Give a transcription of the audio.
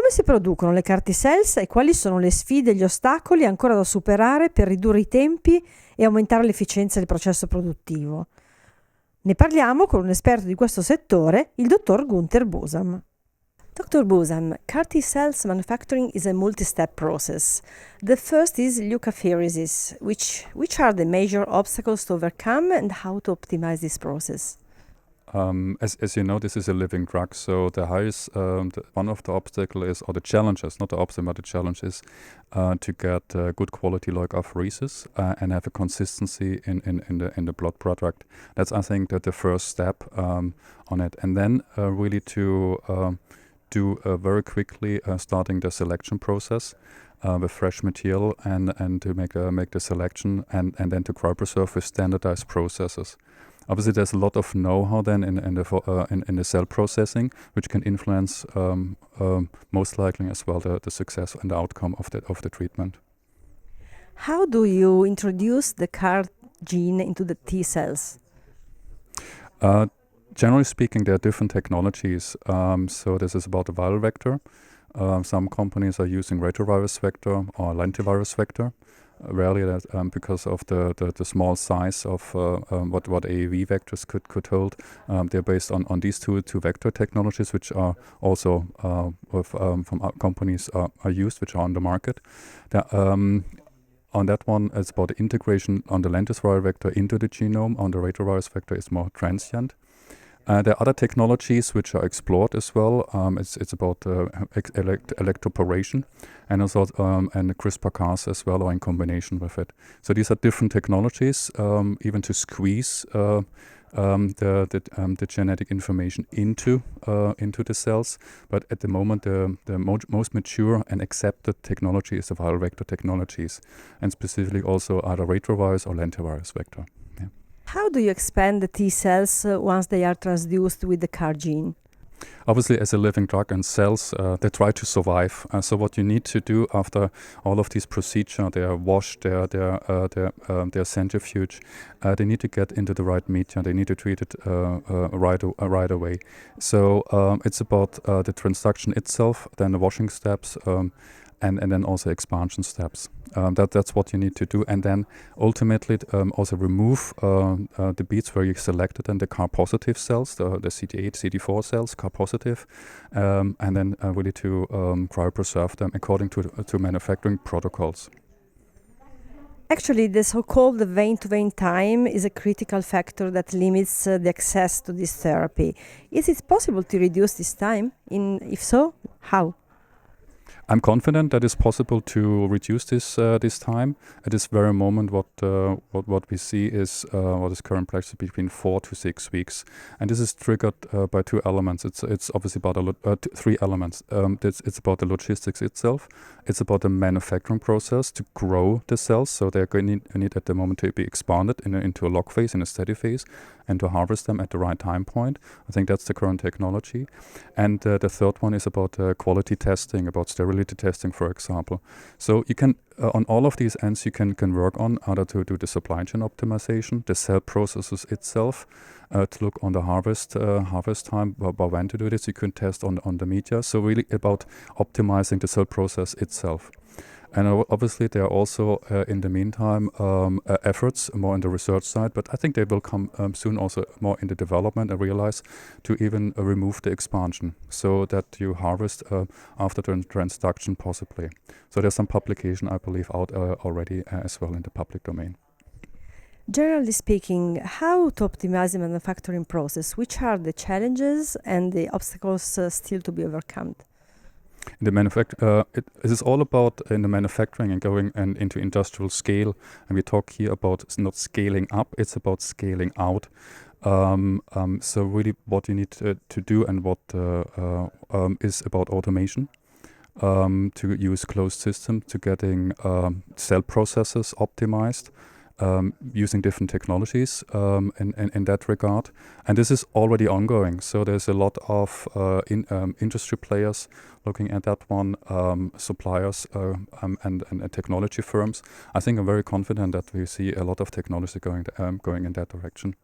Come si producono le CAR T-cells e quali sono le sfide e gli ostacoli ancora da superare per ridurre i tempi e aumentare l'efficienza del processo produttivo? Ne parliamo con un esperto di questo settore, il dottor Gunther Busam. Dr. Busam, CAR T-cells manufacturing is a multi-step process. The first is leukapheresis. Which are the major obstacles to overcome and how to optimize this process? As you know, this is a living drug, so the highest one of the obstacle is, or the challenges, not the obstacle, but the challenge is to get good quality leukapheresis and have a consistency in the blood product. That's, I think, that the first step on it, and then really to do very quickly starting the selection process with fresh material and to make the selection and then to cryopreserve with standardized processes. Obviously, there's a lot of know-how then in the cell processing, which can influence most likely as well the success and the outcome of the treatment. How do you introduce the CAR gene into the T cells? Generally speaking, there are different technologies. So this is about the viral vector. Some companies are using retrovirus vector or lentivirus vector. Rarely that, because of the small size of what AAV vectors could hold. They're based on these two vector technologies, which are also from companies are used, which are on the market. On that one, it's about the integration on the lentiviral vector into the genome. On the retrovirus vector, is more transient. There are other technologies which are explored as well. It's about electroporation and also and CRISPR-Cas as well, or in combination with it. So these are different technologies, even to squeeze the genetic information into the cells. But at the moment, the most mature and accepted technology is the viral vector technologies, and specifically also either retrovirus or lentivirus vector. How do you expand the T cells once they are transduced with the CAR gene? Obviously, as a living drug and cells, they try to survive. So what you need to do after all of these procedures, they are washed, they are centrifuge. They need to get into the right media. They need to treat it right away. So it's about the transduction itself, then the washing steps, and then also expansion steps. That's what you need to do, and then ultimately also remove the beads where you selected and the CAR positive cells, the CD8, CD4 cells, CAR positive, and then really to cryopreserve them according to manufacturing protocols. Actually, the so-called vein-to-vein time is a critical factor that limits the access to this therapy. Is it possible to reduce this time? If so, how? I'm confident that it's possible to reduce this time. At this very moment, what we see is what is current practice between 4 to 6 weeks, and this is triggered by two elements. It's obviously about three elements. It's about the logistics itself. It's about the manufacturing process to grow the cells, so they're going to need at the moment to be expanded into a log phase, in a steady phase, and to harvest them at the right time point. I think that's the current technology. And the third one is about quality testing, about sterility testing, for example. So you can, on all of these ends, you can work on either to do the supply chain optimization, the cell processes itself, to look on the harvest time, by when to do this. You can test on the media. So really about optimizing the cell process itself. And obviously, there are also, in the meantime, efforts more on the research side, but I think they will come soon also more in the development and realize to even remove the expansion so that you harvest after the transduction possibly. So there's some publication, I believe, out already as well in the public domain. Generally speaking, how to optimize the manufacturing process? Which are the challenges and the obstacles still to be overcome? In the it is all about in the manufacturing and going into industrial scale. And we talk here about not scaling up; it's about scaling out. So really, what you need to do and what is about automation. To use closed system to getting cell processes optimized. Using different technologies in that regard. And this is already ongoing. So there's a lot of industry players looking at that one, suppliers and technology firms. I think I'm very confident that we see a lot of technology going in that direction.